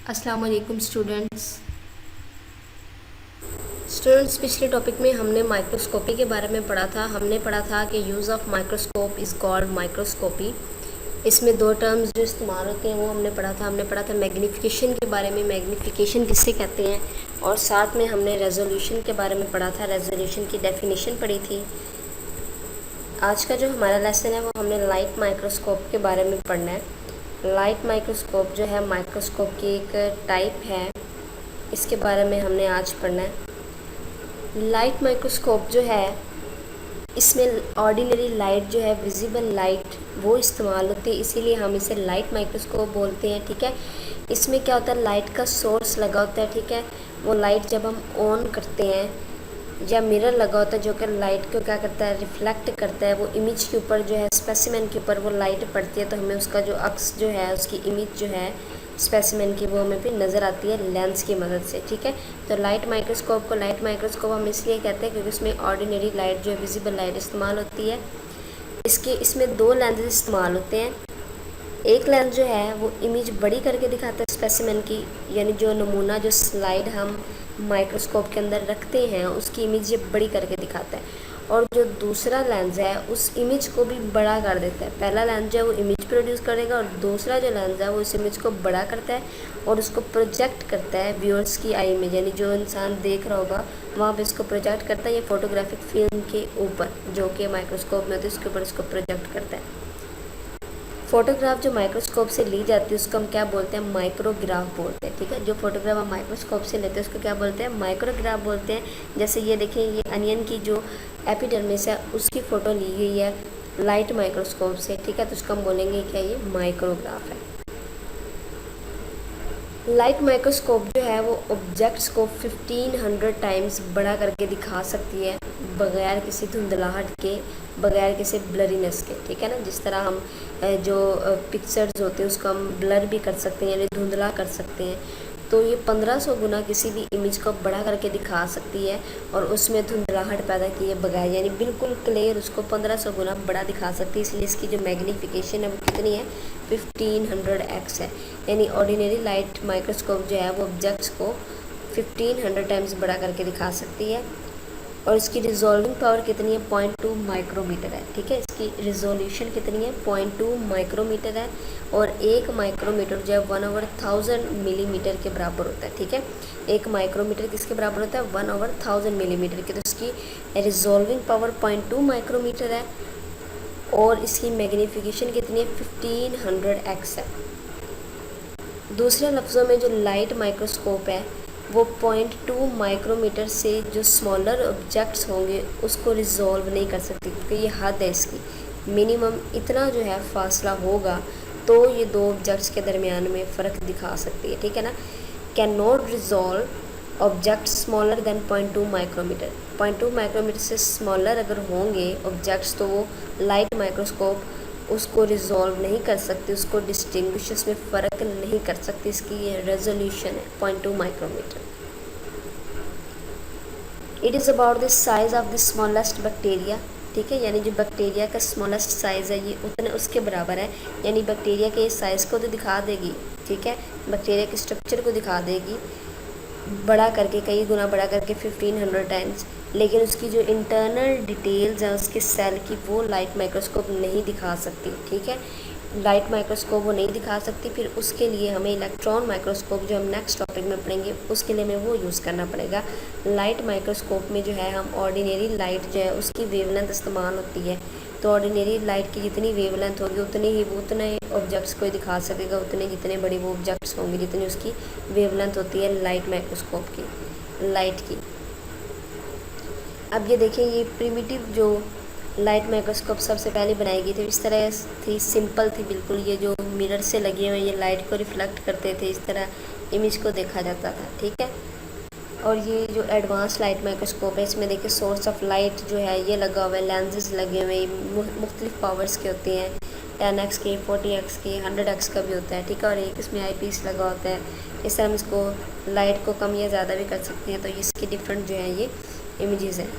अस्सलाम वालेकुम स्टूडेंट्स पिछले टॉपिक में हमने माइक्रोस्कोपी के बारे में पढ़ा था। हमने पढ़ा था कि use of microscope is called microscopy. इसमें दो टर्म्स जो इस्तेमाल होते हैं वो हमने पढ़ा था मैग्नीफिकेशन के बारे में, मैग्नीफिकेशन किसे कहते हैं, और साथ में हमने रेजोल्यूशन के बारे में पढ़ा था, रेजोल्यूशन की डेफिनेशन पढ़ी थी। आज का जो हमारा लेसन है वो हमने लाइट माइक्रोस्कोप के बारे में पढ़ना है। लाइट माइक्रोस्कोप जो है माइक्रोस्कोप की एक टाइप है, इसके बारे में हमने आज पढ़ना है। लाइट माइक्रोस्कोप जो है इसमें ऑर्डिनरी लाइट जो है, विजिबल लाइट, वो इस्तेमाल होती है, इसीलिए हम इसे लाइट माइक्रोस्कोप बोलते हैं। ठीक है, इसमें क्या होता है, लाइट का सोर्स लगा होता है। ठीक है, वो लाइट जब हम ऑन करते हैं या मिरर लगा होता है जो कि लाइट को क्या करता है, रिफ्लेक्ट करता है। वो इमेज के ऊपर जो है, स्पेसिमेन के ऊपर वो लाइट पड़ती है, तो हमें उसका जो अक्स जो है, उसकी इमेज जो है स्पेसिमेन की, वो हमें फिर नज़र आती है लेंस की मदद से। ठीक है, तो लाइट माइक्रोस्कोप को लाइट माइक्रोस्कोप हम इसलिए कहते हैं क्योंकि उसमें ऑर्डिनरी लाइट जो है, विजिबल लाइट इस्तेमाल होती है। इसमें दो लेंसेज इस्तेमाल होते हैं। एक लेंस जो है वो इमेज बड़ी करके दिखाता है स्पेसिमेन की, यानी जो नमूना, जो स्लाइड हम माइक्रोस्कोप के अंदर रखते हैं उसकी इमेज ये बड़ी करके दिखाता है, और जो दूसरा लेंस है उस इमेज को भी बड़ा कर देता है। पहला लेंस जो है वो इमेज प्रोड्यूस करेगा, और दूसरा जो लेंस है वो उस इमेज को बड़ा करता है और उसको प्रोजेक्ट करता है व्यूअर्स की आई में, यानी जो इंसान देख रहा होगा वहाँ पे इसको प्रोजेक्ट करता है। ये फोटोग्राफिक फिल्म के ऊपर जो कि माइक्रोस्कोप में होती है उसके ऊपर इसको प्रोजेक्ट करता है। फ़ोटोग्राफ जो माइक्रोस्कोप से ली जाती है उसको हम क्या बोलते हैं, माइक्रोग्राफ बोलते हैं। ठीक है, जो फोटोग्राफ हम माइक्रोस्कोप से लेते हैं उसको क्या बोलते हैं, माइक्रोग्राफ बोलते हैं। जैसे ये देखें, ये अनियन की जो एपिडर्मिस है उसकी फ़ोटो ली गई है लाइट माइक्रोस्कोप से। ठीक है, तो उसको हम बोलेंगे क्या, ये माइक्रोग्राफ है। लाइट माइक्रोस्कोप जो है वो ऑब्जेक्ट्स को 1500 टाइम्स बड़ा करके दिखा सकती है बगैर किसी धुंधलाहट के, बगैर किसी ब्लरीनेस के। ठीक है ना, जिस तरह हम जो पिक्चर्स होते हैं उसको हम ब्लर भी कर सकते हैं, यानी धुंधला कर सकते हैं, तो ये 1500 गुना किसी भी इमेज को बड़ा करके दिखा सकती है और उसमें धुंधलाहट पैदा किए बगैर, यानी बिल्कुल क्लियर उसको 1500 गुना बड़ा दिखा सकती है। इसलिए इसकी जो मैग्नीफिकेशन है वो कितनी है, 1500x है। यानी ऑर्डिनरी लाइट माइक्रोस्कोप जो है वो ऑब्जेक्ट्स को 1500 टाइम्स बड़ा करके दिखा सकती है, और इसकी रिजॉल्विंग पावर कितनी है, 0.2 माइक्रोमीटर है। ठीक है, इसकी रिजोल्यूशन कितनी है, 0.2 माइक्रोमीटर है, और एक माइक्रोमीटर जो है 1/1000 मिलीमीटर के बराबर होता है। ठीक है, एक माइक्रोमीटर किसके बराबर होता है, 1/1000 मिलीमीटर के। तो इसकी रिजॉल्विंग पावर 0.2 माइक्रोमीटर है, और इसकी मैग्नीफिकेशन कितनी है, 1500x है। दूसरे लफ्ज़ों में जो लाइट माइक्रोस्कोप है वो 0.2 माइक्रोमीटर से जो स्मॉलर ऑब्जेक्ट्स होंगे उसको रिजॉल्व नहीं कर सकती, क्योंकि ये हद है इसकी, मिनिमम इतना जो है फासला होगा तो ये दो ऑब्जेक्ट्स के दरमियान में फ़र्क दिखा सकती है। ठीक है ना, can not resolve object smaller than 0.2 micrometre. 0.2 micrometre से स्मॉलर अगर होंगे ऑब्जेक्ट्स तो वो लाइट माइक्रोस्कोप उसको रिजॉल्व नहीं कर सकती, उसको डिस्टिंग्विश, उसमें फ़र्क नहीं कर सकती। इसकी ये रेजोल्यूशन है 0.2 micrometre. It is about the size of the smallest bacteria. ठीक है, यानी जो बैक्टीरिया का स्मॉलेस्ट साइज़ है ये उतने उसके बराबर है, यानी बैक्टीरिया के साइज़ को तो दिखा देगी। ठीक है, बैक्टीरिया के स्ट्रक्चर को दिखा देगी बड़ा करके, कई गुना बड़ा करके 1500 टाइम्स, लेकिन उसकी जो इंटरनल डिटेल्स हैं उसके सेल की वो लाइट माइक्रोस्कोप नहीं दिखा सकती। ठीक है, लाइट माइक्रोस्कोप वो नहीं दिखा सकती, फिर उसके लिए हमें इलेक्ट्रॉन माइक्रोस्कोप जो हम नेक्स्ट टॉपिक में पढ़ेंगे उसके लिए हमें वो यूज़ करना पड़ेगा। लाइट माइक्रोस्कोप में जो है हम ऑर्डिनरी लाइट जो है उसकी वेवलेंथ इस्तेमाल होती है, तो ऑर्डिनरी लाइट की जितनी वेवलेंथ होगी उतनी ही वो उतने ऑब्जेक्ट्स को दिखा सकेगा, उतने जितने बड़े वो ऑब्जेक्ट्स होंगे जितनी उसकी वेवलेंथ होती है लाइट माइक्रोस्कोप की, लाइट की। अब ये देखिए, ये प्रिमिटिव जो लाइट माइक्रोस्कोप सबसे पहले बनाई गई थी इस तरह थी, सिंपल थी बिल्कुल। ये जो मिरर से लगे हुए ये लाइट को रिफ्लेक्ट करते थे, इस तरह इमेज को देखा जाता था। ठीक है, और ये जो एडवांस लाइट माइक्रोस्कोप है इसमें देखिए सोर्स ऑफ लाइट जो है ये लगा हुआ है, लेंसेज लगे हुए मुख्तलिफ पावर्स के होते हैं, 10x के, 40x के, 100x का भी होता है। ठीक है, और एक इसमें आई पीस लगा होता है। इस तरह हम इसको लाइट को कम या ज़्यादा भी कर सकते हैं, तो इसकी डिफरेंट जो है ये इमेजेस हैं।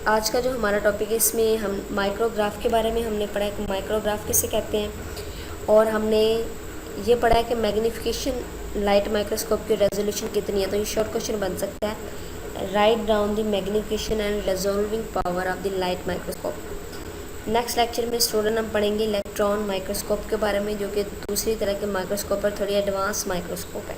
आज का जो हमारा टॉपिक है इसमें हम माइक्रोग्राफ के बारे में हमने पढ़ा है कि माइक्रोग्राफ किसे कहते हैं, और हमने ये पढ़ा है कि मैग्नीफिकेशन लाइट माइक्रोस्कोप की रेजोल्यूशन कितनी है, तो ये शॉर्ट क्वेश्चन बन सकता है, write down the magnification and resolving power of the light microscope. Next lecture में स्टूडेंट हम पढ़ेंगे इलेक्ट्रॉन माइक्रोस्कोप के बारे में, जो कि दूसरी तरह के माइक्रोस्कोप पर थोड़ी एडवांस माइक्रोस्कोप है।